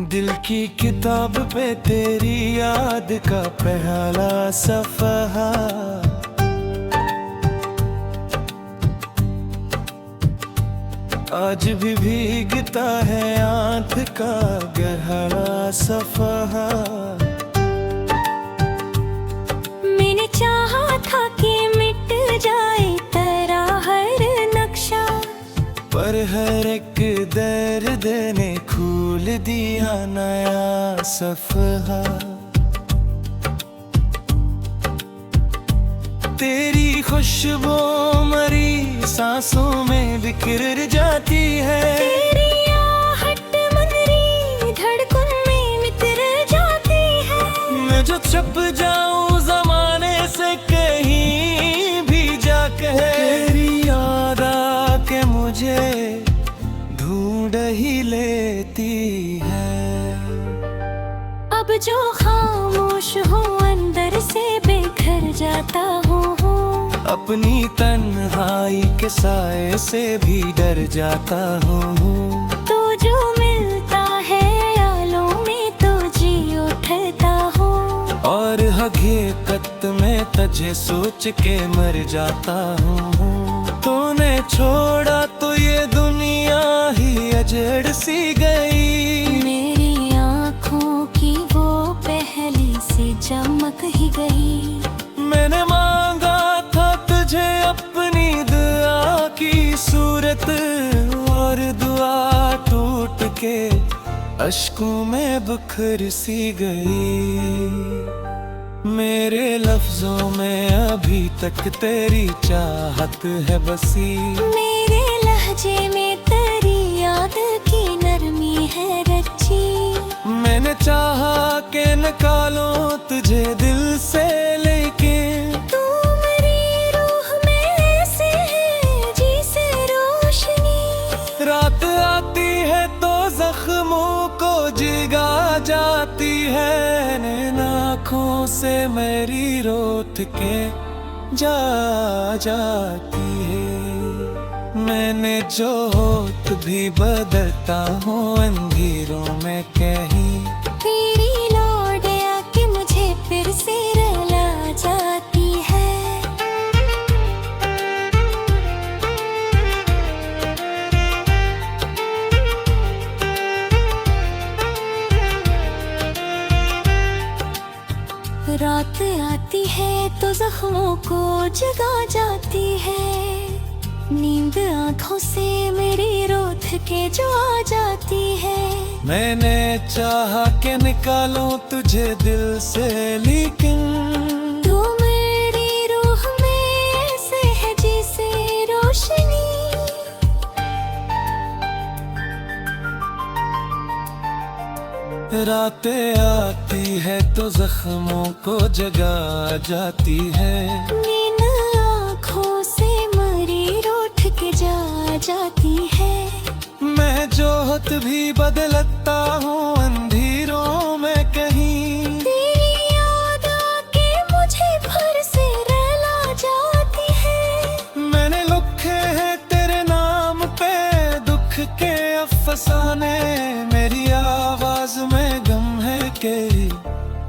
दिल की किताब पे तेरी याद का पहला सफ़हा, आज भी भीगता है आँख का गहरा सफ़हा। मैंने चाहा था कि मिट जाए तेरा हर नक्शा, पर हर एक दर्द ने खोल दिया नया सफ़हा। तेरी खुशबू मरी सांसों में बिखर जाती है, तेरी आहट मनरी धड़कन में मित्र जाती है। मैं जो छुप जाऊं ज़माने से कहीं भी जाके, तेरी याद आके मुझे ढूंढ ही लेती है। अब जो खामोश हूँ अंदर से बेघर जाता हूँ, अपनी तन्हाई के साए से भी डर जाता हूँ। तो जो मिलता है यालों में तो जी उठता हूँ, और हकीकत में तुझे सोच के मर जाता हूँ। तूने छोड़ा तो ये दुनिया ही अजड़ सी गई, मेरी आँखों की वो पहली सी चमक ही गई। मैंने मांगा था तुझे अपनी दुआ की सूरत, और दुआ टूट के अश्कों में बिखर सी गई। मेरे लफ्जों में अभी तक तेरी चाहत है बसी, मेरे लहजे में तेरी याद की नरमी है रची। मैंने चाहा कि निकालूं तुझे दिल से, लेकिन तू मेरी रूह में ऐसे है जैसे रोशनी। रात आती है तो जख्मों को जिगा जाती है, नैन आँखों से मेरी रोत के जा जाती है। मैंने जो होत भी बदलता हूँ अंधेरों में कहीं, तेरी लौट आके मुझे फिर से रुला जाती है। रात आती है तो जख्मों को जगा जाती है, नींद आँखों से मेरी रोथ के जो आ जाती है। मैंने चाहा कि निकालूं तुझे दिल से, लेकिन तू मेरी रूह में ऐसे है जैसे रोशनी। रातें आती है तो जख्मों को जगा जाती है, नींद आँखों से मरी रोठ के जा जाती है। मैं जोहत भी बदलता हूँ अंधेरों में कहीं, तेरी याद आके मुझे फिर से रुला जाती है। मैंने लिखे हैं तेरे नाम पे दुख के अफसाने, मेरी आवाज में गम है के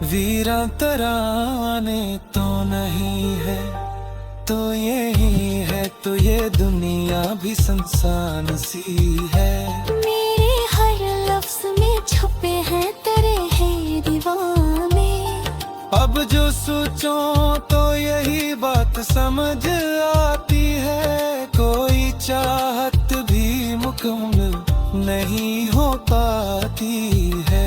वीरा तराने तो नहीं है, तो यही है तो ये दुनिया भी संसान सी है। मेरे हर लफ्ज में छुपे हैं तेरे है दीवाने, अब जो सोचूं तो यही बात समझ आती है, कोई चाहत भी मुकम्मल नहीं हो पाती है।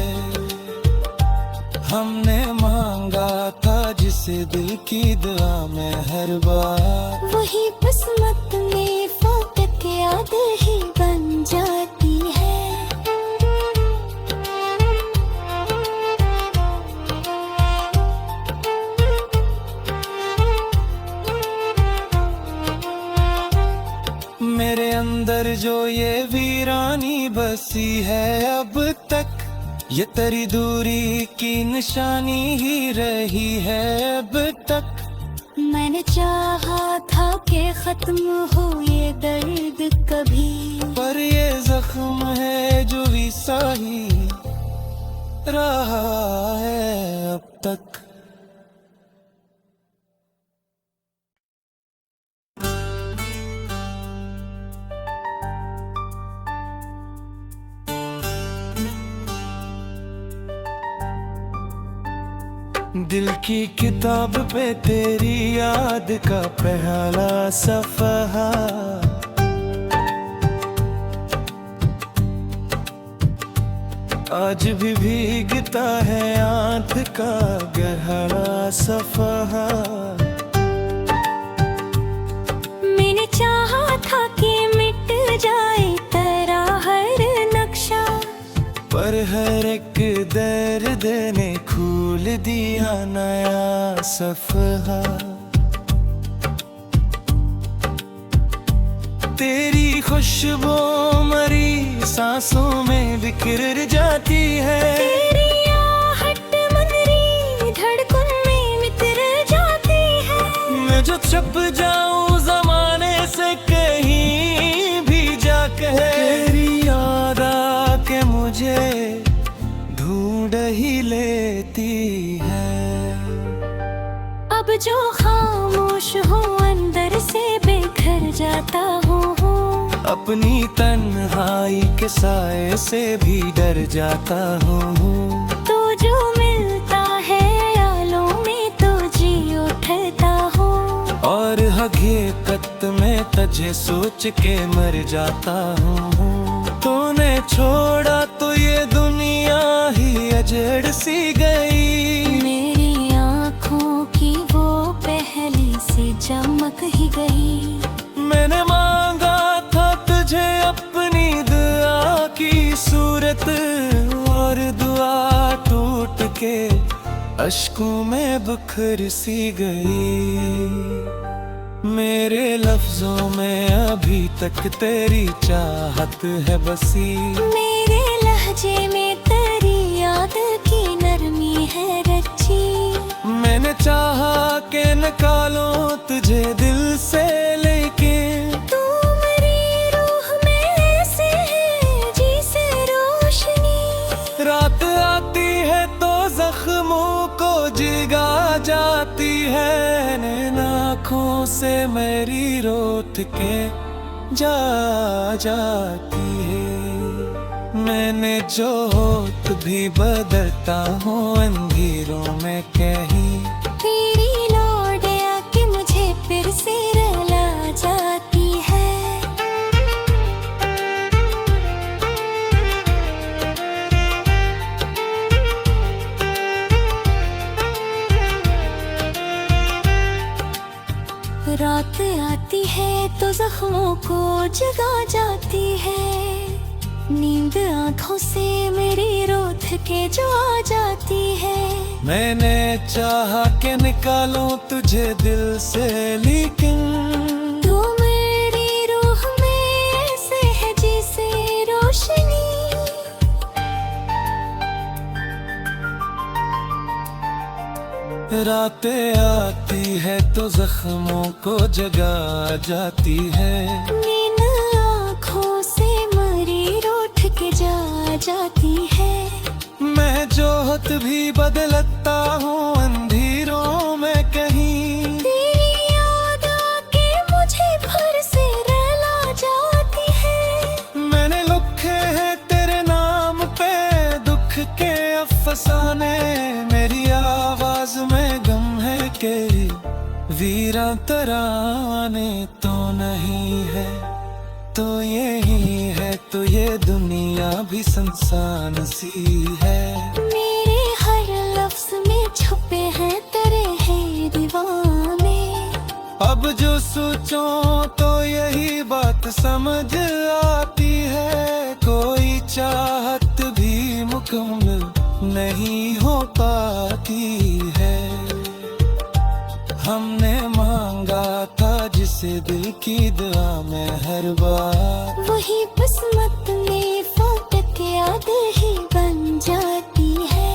हमने मांगा था जिसे दिल की दुआ में हर बार, वही किस्मत में फकत याद ही बन जाती है। मेरे अंदर जो ये वीरानी बसी है अब तक, ये तेरी दूरी की निशानी ही रही है अब तक। मैंने चाहा था कि खत्म हो ये दर्द कभी, पर ये जख्म है जो भी सही रहा है अब तक। दिल की किताब पे तेरी याद का पहला सफ़हा, आज भी भीगता है आँख का गहरा सफ़हा। मैंने चाहा था कि मिट जाए तेरा हर नक्शा, पर हर एक दर्द ने खोल दिया नया सफ़हा। तेरी खुशबू मरी सांसों में बिखर जाती है, तेरी आहट मनरी धड़कन में मित्र जाती है। मैं जो छुप जाऊं ज़माने से कहीं भी जाके, तेरी याद आके मुझे ढूंढ ही लेती है। अब जो खामोश हूँ अंदर से बेघर जाता हूँ, अपनी तन्हाई के साए से भी डर जाता हूँ। तो जो मिलता है आलों में तो जी उठता हूँ, और हकीकत में तुझे सोच के मर जाता हूँ। तूने छोड़ा तो ये दुनिया ही अजड़ सी गई, मेरी आँखों की वो पहली सी चमक ही गई। मैंने मांगा था तुझे अपनी दुआ की सूरत, और दुआ टूट के अश्कों में बिखर सी गई। मेरे लफ्जों में अभी तक तेरी चाहत है बसी, मेरे लहजे में तेरी याद की नरमी है रची। मैंने चाहा के निकालो तुझे दिल से, लेकिन तू मेरी रूह में ऐसे है जैसे रोशनी। रात आती है तो जख्मों को जिगा जाती है, नैन आँखों से मेरी रोत के जा जाती है। मैंने जो होत भी बदलता हूँ अंधेरों में कहीं, तेरी लौट आके मुझे फिर से रुला जाती है। रात आती है तो जख्मों को जगा जाती है, नींद आंखों से मेरी रोध के जो आ जाती है। मैंने चाहा के निकालूं तुझे दिल से, लेकिन तू मेरी रूह में ऐसे है जैसे रोशनी। रातें आती है तो जख्मों को जगा जाती है, नींद आँखों से मरी रूठ के जा जाती है। मैं जोहत भी बदलता हूँ अंधेरों में कहीं, तेरी याद आके मुझे फिर से रुला जाती है। मैंने लिखे हैं तेरे नाम पे दुख के अफसाने, मेरी आवाज में गम है के वीरा तराने। तो नहीं है तो यही है, तो ये दुनिया भी संसान सी है। मेरे हर लफ्ज में छुपे हैं तेरे हैं दीवाने। अब जो सोचो तो यही बात समझ आती है, कोई चाहत भी मुकम्मल नहीं हो पाती है। हमने मांगा था जिसे दिल की दुआ में हर बार, वही किस्मत में फकत याद ही बन जाती है।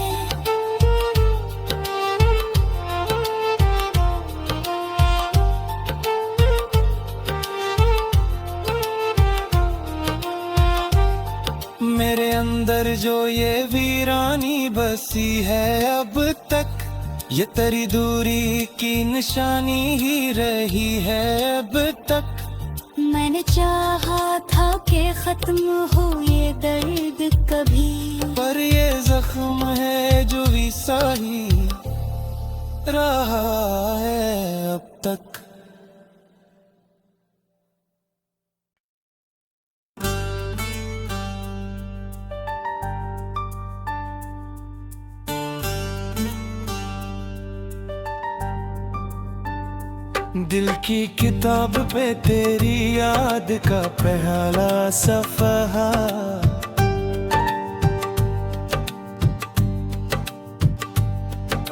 मेरे अंदर जो ये वीरानी हंसी है अब तक, ये तेरी दूरी की निशानी ही रही है अब तक। मैंने चाहा था कि खत्म हो ये दर्द कभी, पर ये जख्म है जो विसा ही रहा है अब तक। दिल की किताब पे तेरी याद का पहला सफ़हा,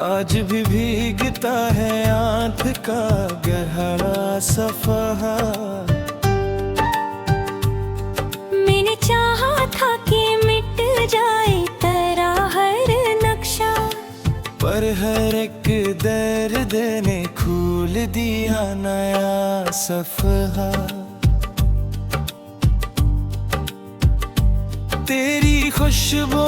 आज भी भीगता है आँख का गहरा सफ़हा। मैंने चाहा था कि मिट जाए तेरा हर नक्शा, पर हर एक दर्द ने खोल दिया नया सफ़हा। तेरी खुशबू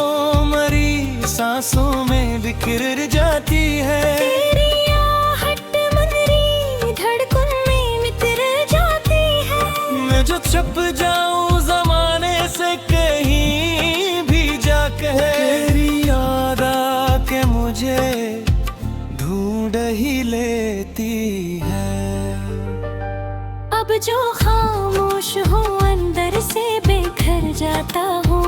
मरी सांसों में बिखर जाती है, तेरी आहट मुनरी धड़कन में मित्र जाती है। मैं जो छुप जाऊं ज़माने से कहीं भी जाकर, तेरी याद आके मुझे ढूंढ ही लेती है। अब जो खामोश हूँ अंदर से बेघर जाता हूँ,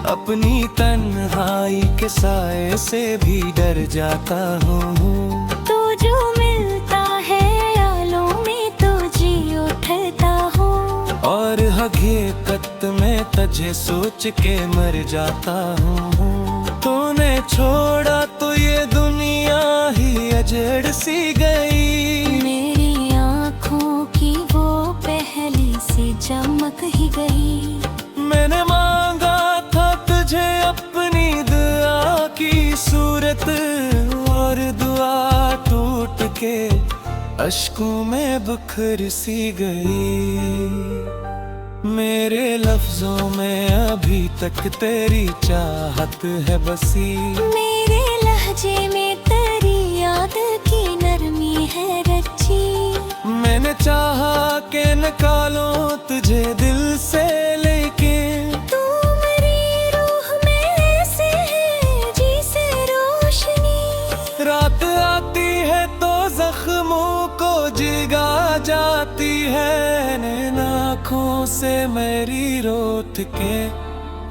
अपनी तन्हाई के साए से भी डर जाता हूँ। तो जो मिलता है यालों में तो जी उठता हूँ, और हकीकत में तुझे सोच के मर जाता हूँ। तूने छोड़ा तो ये दुनिया ही अजड़ सी गई, मेरी आँखों की वो पहली सी चमक ही गई। मैंने मांगा था तुझे अपनी दुआ की सूरत, और दुआ टूट के अश्कों में बिखर सी गई। मेरे लफ्जों में अभी तक तेरी चाहत है बसी, मेरे लहजे में तेरी याद की नरमी है रची। मैंने चाहा कि निकालूं तुझे दिल से, लेकिन तू मेरी रूह में ऐसे है जैसे रोशनी। रात आती है तो जख्मों को जिगा जाती है, नैन आँखों से मेरी रोत के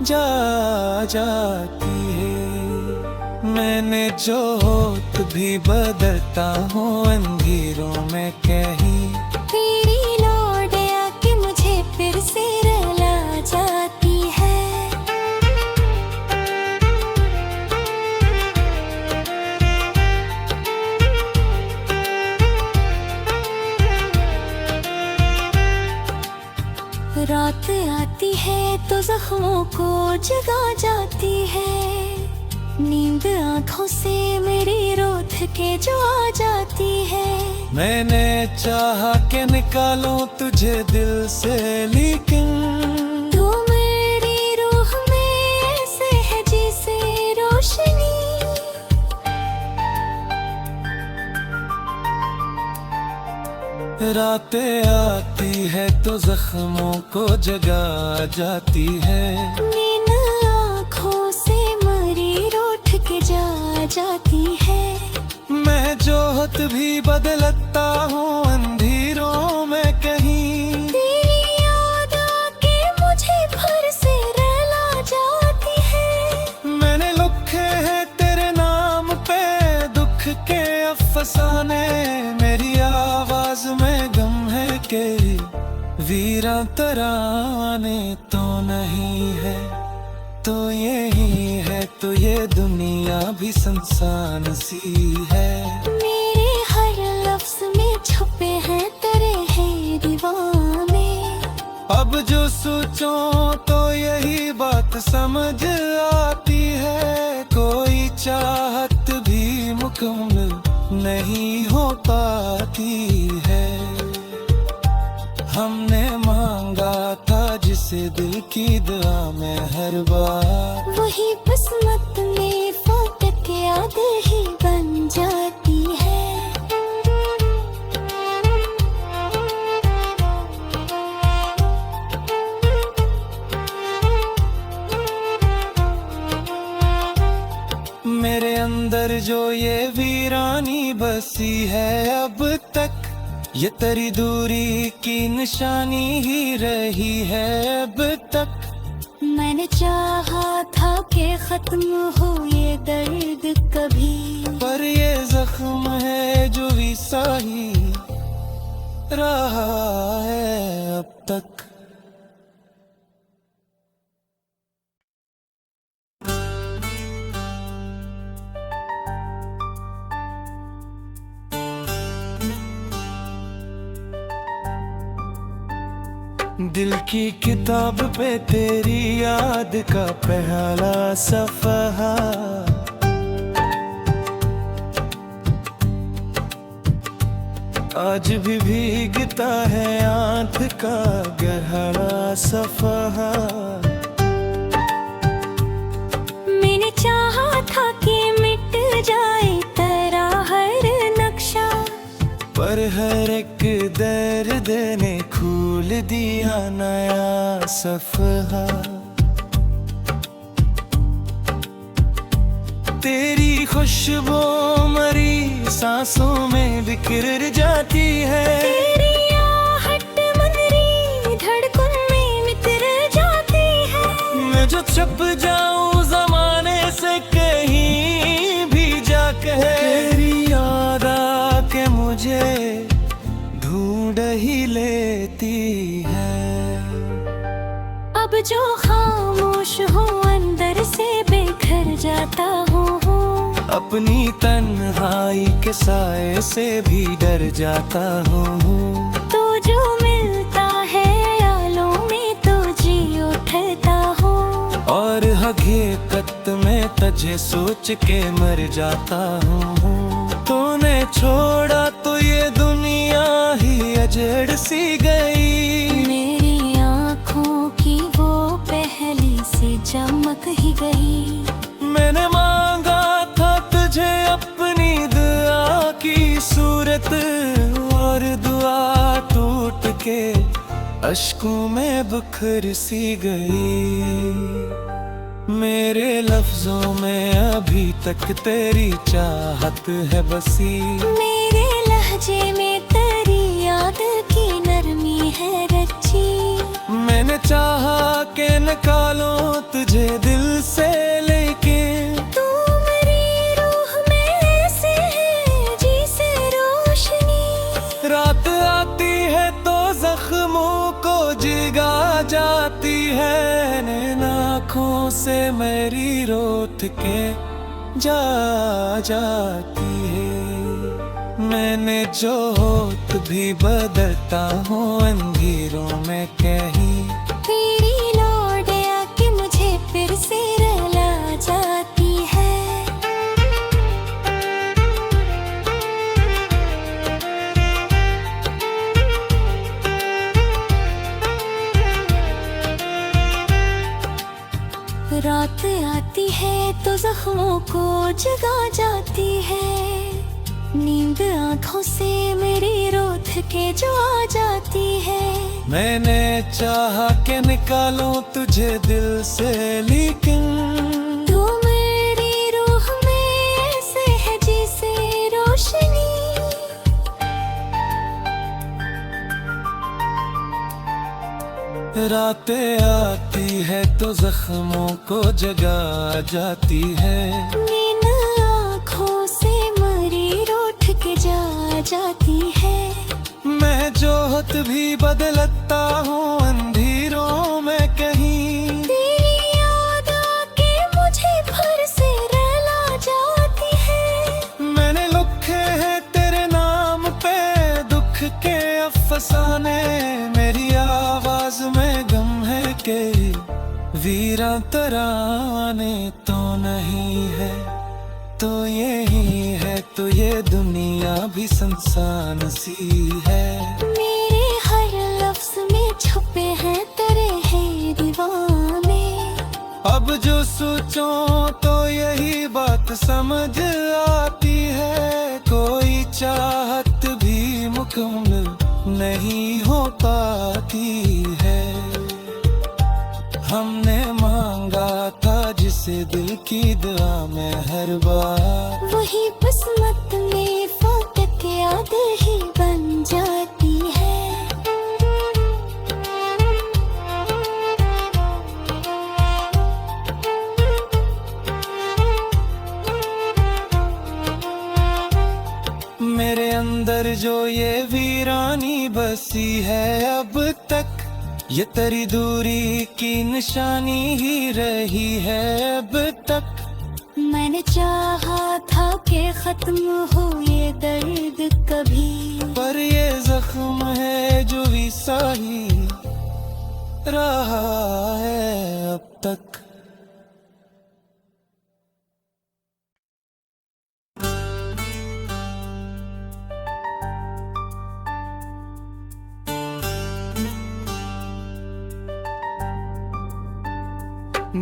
जा जाती है। मैंने जो होत भी बदलता हूँ अंधेरों में कहीं, तेरी लौट आके मुझे फिर से रुला जाती है। रात आती है तो जख्मों को जगा जाती है, नींद आँखों से मेरी रोथ के जो आ जाती है। मैंने चाहा कि निकालूं तुझे दिल से, लेकिन तू मेरी रूह में ऐसे है जैसे रोशनी। रातें आती है तो जख्मों को जगा जाती है, नींद आँखों से मरी रोठ के जा जाती है। मैं जोहत भी बदलता हूँ अंधेरों में कहीं, तेरी याद आके मुझे फिर से रुला जाती है। मैंने लिखे हैं तेरे नाम पे दुख के अफसाने, मेरी आवाज में गम है के वीरा तराने तो नहीं है, तो यही है तो ये दुनिया भी संसान सी है। मेरे हर लफ्ज में छुपे हैं तेरे है दीवाने, अब जो सोचूं तो यही बात समझ आती है, कोई चाहत भी मुकम्मल नहीं हो पाती है। हमने मांगा था जिसे दिल की दुआ में हर बार, वही किस्मत में फतेह याद ही बन जाती है। मेरे अंदर जो ये वीरानी बसी है अब तक, ये तेरी दूरी की निशानी ही रही है अब तक। मैंने चाहा था कि खत्म हो ये दर्द कभी, पर ये जख्म है जो विसा ही रहा है अब तक। दिल की किताब पे तेरी याद का पहला सफ़हा, आज भी भीगता है आंख का गहरा सफ़हा। मैंने चाहा था कि मिट जाए तेरा हर नक्शा, पर हर एक दर्द ने खोल दिया नया सफ़हा। तेरी खुशबू मरी सांसों में बिखर जाती है, तेरी आहट मुनरी धड़कन में मित्र जाती है। मैं जो छुप जाऊं जमाने से कहीं भी जाके, तेरी याद आके मुझे ढूंढ ही लेती है। अब जो खामोश हो अंदर से बेघर जाता हूँ, अपनी तन्हाई के साए से भी डर जाता हूँ। तो जो मिलता है आलों में तो जी उठता हूँ, और हकीकत में तुझे सोच के मर जाता हूँ। तूने छोड़ा तो ये दुनिया ही अजड़ सी गई, मेरी आँखों की वो पहली सी चमक ही गई। मैंने मांगा था तुझे अपनी दुआ की सूरत, और दुआ टूट के अश्कों में बिखर सी गई। मेरे लफ्जों में अभी तक तेरी चाहत है बसी, मेरे लहजे में तेरी याद की नरमी है रची। मैंने चाहा कि निकालूं तुझे दिल से, लेकिन तू मेरी रूह में ऐसे है जैसे रोशनी। रात आती है तो जख्मों को जिगा जाती है, नैन आँखों से मेरी रोत के जा जाती है। मैंने जो होत भी बदलता हूँ अंधेरों में कहीं, तेरी लौट आके मुझे फिर से रुला जाती है। रात आती है तो जख्मों को जगा जाती है, नींद आँखों से मेरी रोध के जो आ जाती है। मैंने चाहा कि निकालूं तुझे दिल से, लेकिन तू मेरी रूह में ऐसे है जैसे रोशनी। रातें आती है तो जख्मों को जगा जाती है, नींद आँखों से मरी रूठ के जा जाती है। मैं जोहत भी बदलता हूँ अंधेरों में कहीं, तेरी याद आके मुझे फिर से रुला जाती है। मैंने लिखे हैं तेरे नाम पे दुख के अफसाने, मेरी आवाज में गम है के वीरा तराने। तो नहीं है तो यही है, तो ये दुनिया भी संसान सी है। मेरे हर लफ्ज में छुपे हैं तेरे है दीवाने, अब जो सोचूं तो यही बात समझ आती है, कोई चाहत भी मुकम्मल नहीं हो पाती है। हमने मांगा था जिसे दिल की दुआ में हर बार, वही किस्मत में फकत याद ही बन जाती है। मेरे अंदर जो ये वीरानी बसी है अब तक, ये तेरी दूरी की निशानी ही रही है अब तक। मैंने चाहा था कि खत्म हो ये दर्द कभी, पर ये जख्म है जो विसा ही रहा है अब तक।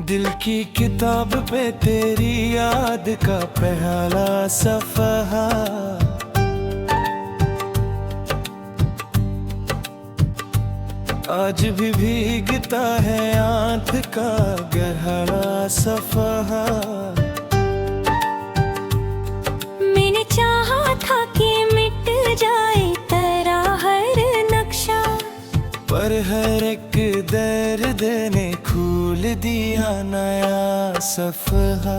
दिल की किताब पे तेरी याद का पहला सफ़हा, आज भी भीगता है आंख का गहरा सफ़हा। मैंने चाहा था कि मिट जाए तेरा हर नक्शा, पर हर एक दर्द ने खोल दिया नया सफ़हा।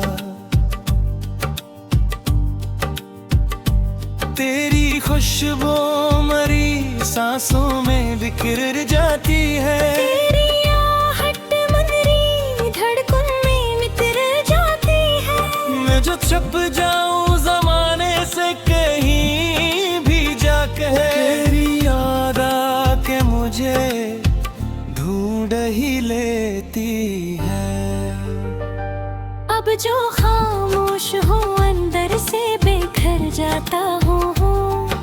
तेरी खुशबू मरी सांसों में बिखर जाती है, तेरी आहट मुनरी धड़कन में मित्र जाती है। मैं जो छुप जाऊं ज़माने से कहीं भी जाकर, तेरी याद आके मुझे ढूंढ ही लेती है। अब जो खामोश हूँ अंदर से बेघर जाता हूँ,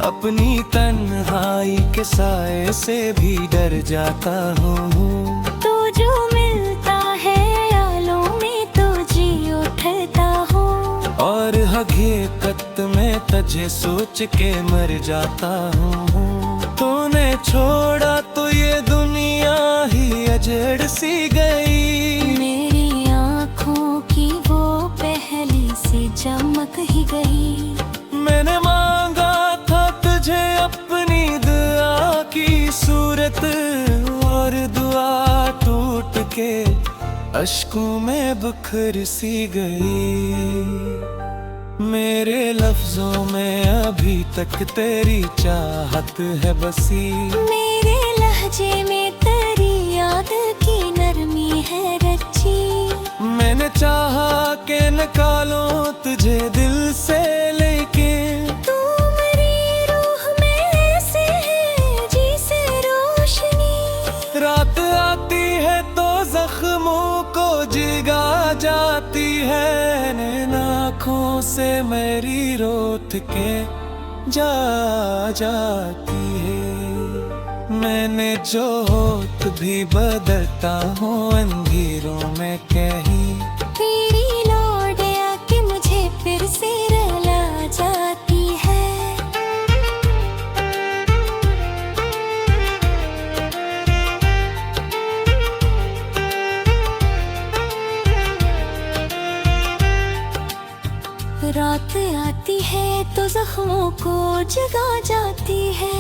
अपनी तन्हाई के साए से भी डर जाता हूँ। तो जो मिलता है यालों में तो जी उठता हूँ, और हकीकत में तुझे सोच के मर जाता हूँ। तूने छोड़ा तो ये दुनिया ही अजड़ सी गई, मेरी आँखों की वो पहली सी चमक ही गई। मैंने मांगा था तुझे अपनी दुआ की सूरत, और दुआ टूट के अश्कों में बिखर सी गई। मेरे लफ्जों में अभी तक तेरी चाहत है बसी, मेरे लहजे में तेरी याद की नरमी है रची। मैंने चाहा कि निकालूं तुझे दिल से, लेकिन तू मेरी रूह में ऐसे है जैसे रोशनी। रात आती है तो जख्मों को जिगा जाती है, नैन आँखों से मेरी रोत के जा जाती है। मैंने जो होत भी बदलता हूँ अंधेरों में कहीं, तेरी लौट आके मुझे फिर से रुला जाती है। रात आती है तो जख्मों को जगा जाती है,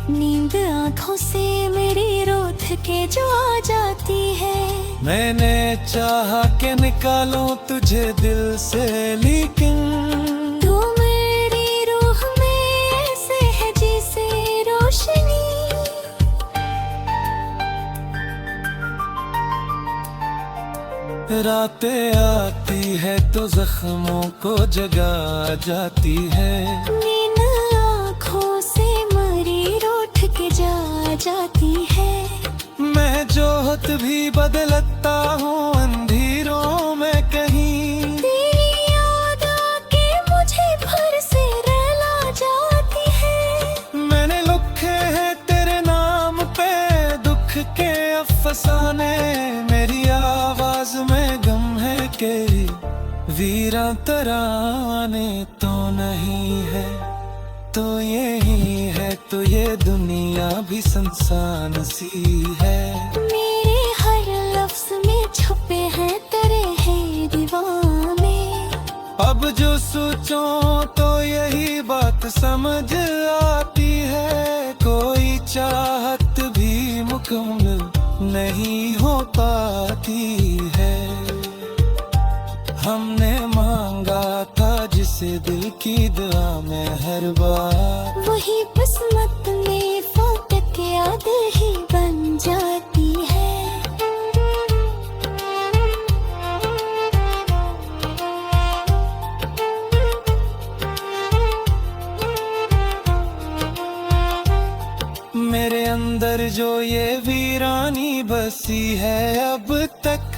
नींद आँखों से मेरी रोथ के जो आ जाती है। मैंने चाहा कि निकालूं तुझे दिल से, लेकिन तू मेरी रूह में ऐसे है जैसे रोशनी। रातें आती है तो जख्मों को जगा जाती है, नींद आँखों से मरी रोठ के जा जाती है। मैं जोहत भी बदलता हूँ अंधेरों में कहीं, तेरी याद आके मुझे फिर से रुला जाती है। मैंने लिखे हैं तेरे नाम पे दुख के अफसाने, मेरी आवाज में वीरा तराने तो नहीं है तो यही है, तो ये दुनिया भी संसान सी है। मेरे हर लफ्ज में छुपे हैं तेरे है दीवाने। अब जो सोचो तो यही बात समझ आती है, कोई चाहत भी मुकम्मल नहीं हो पाती है। हमने मांगा था जिसे दिल की दुआ में हर बार, वही किस्मत में फाटक याद ही बन जाती है। मेरे अंदर जो ये वीरानी बसी है अब तक,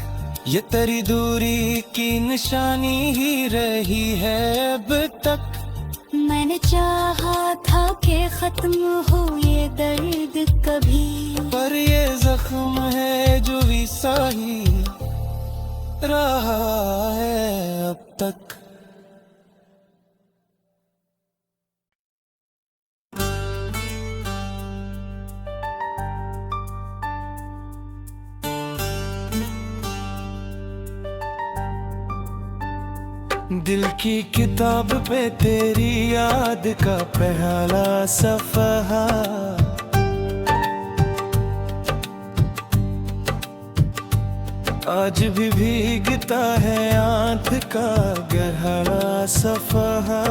ये तेरी दूरी की निशानी ही रही है अब तक। मैंने चाहा था कि खत्म हो ये दर्द कभी, पर ये जख्म है जो विसा ही रहा है अब तक। दिल की किताब पे तेरी याद का पहला सफ़हा, आज भी भीगता है आँख का गहरा सफ़हा।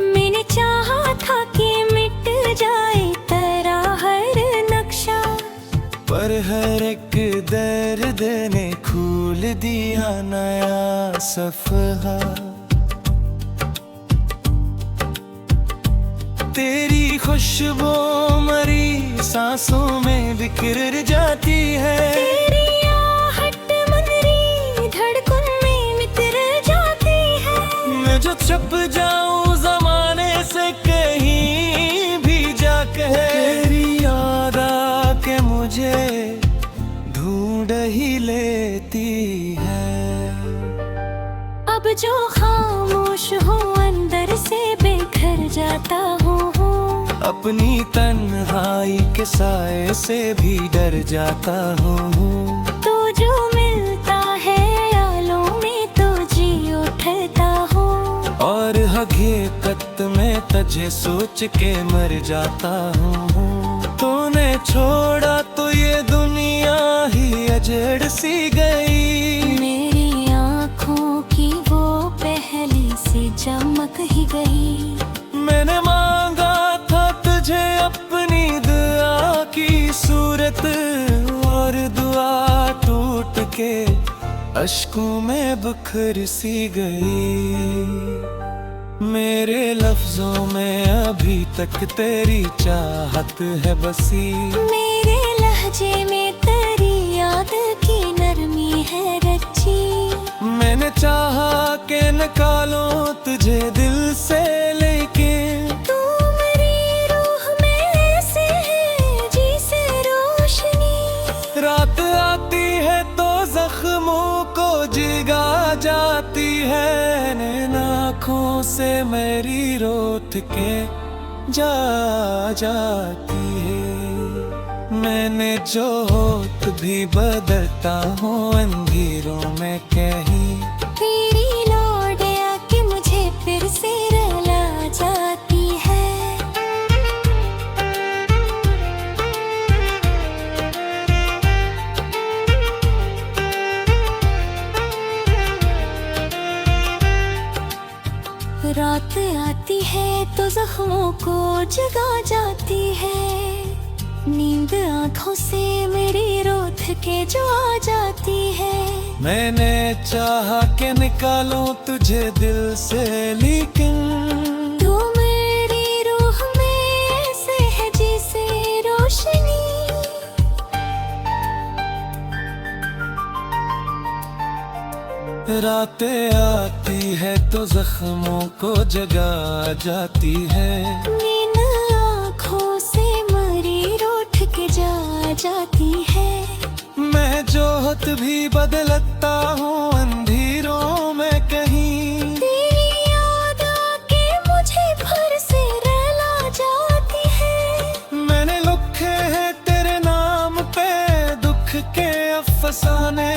मैंने चाहा था कि मिट जाए तेरा हर नक्शा, पर हर एक दर्द ने खोल दिया नया सफ़हा। तेरी खुशबू मरी सांसों में बिखर जाती है, तेरी आहट मुनरी धड़कन में मित्र जाती है। मैं जो छुप जाऊं जमाने से कहीं भी जाके, तेरी याद आके मुझे ढूंढ ही लेती है। अब जो खामोश हो अंदर से बिखर जाता हूँ, अपनी तन्हाई के साए से भी डर जाता हूँ। तो जो मिलता है आलों में तो जी उठता हूँ, और हकीकत में तुझे सोच के मर जाता हूँ। तूने छोड़ा तो ये दुनिया ही अजड़ सी गई, मेरी आँखों की वो पहली सी चमक ही गई। मैंने मांगा था तुझे अपनी दुआ की सूरत, और दुआ टूट के अश्कों में बिखर सी गई। मेरे लफ्जों में अभी तक तेरी चाहत है बसी, मेरे लहजे में तेरी याद की नरमी है रची। मैंने चाहा कि निकालो तुझे दिल से, लेकिन तू मेरी रूह में ऐसे है जैसे रोशनी। रात आती है तो जख्मों को जिगा जाती है, नैन आँखों से मेरी रोत के जा जाती है। मैंने जो होत भी बदलता हूँ अंधेरों में कहीं, तेरी लौट आके मुझे फिर से रुला जाती है। रात आती है तो जख्मों को जगा जाती है, नींद आँखों से मेरी रोत के जो आ जाती है। मैंने चाहा कि निकालूं तुझे दिल से, लेकिन तू मेरी रूह में ऐसे है जैसे रोशनी। रातें आती है तो जख्मों को जगा जाती है, नींद आँखों से मरी रूठ के जा जाती है। मैं जो भी बदलता हूँ अंधेरों में कहीं। तेरी याद आके मुझे फिर से रुला जाती है। मैंने लिखे हैं तेरे नाम पे दुख के अफसाने,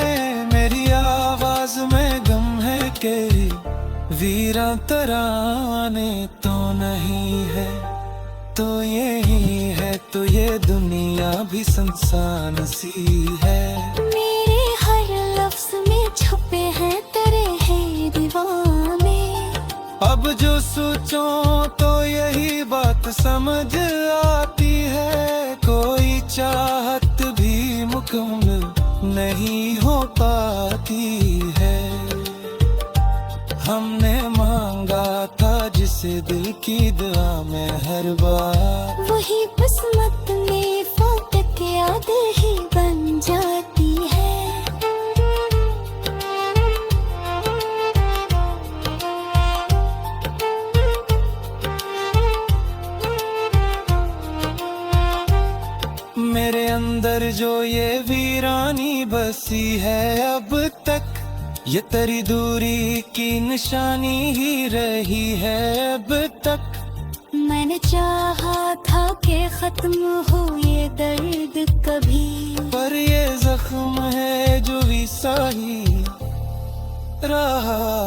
मेरी आवाज में गम है कि वीरा तराने तो नहीं है तो यही है, तो ये दुनिया भी संसान सी है। मेरे हर लफ्ज में छुपे हैं तेरे हैं दीवाने। अब जो सोचो तो यही बात समझ आती है, कोई चाहत भी मुकम्मल नहीं हो पाती है। हमने मांगा था जिसे दिल की दुआ में हर बार, वही किस्मत में फकत याद ही बन जाती है। मेरे अंदर जो ये वीरानी बसी है अब तक, ये तेरी दूरी की निशानी ही रही है अब तक। मैंने चाहा था कि खत्म हो ये दर्द कभी, पर ये जख्म है जो भी सही रहा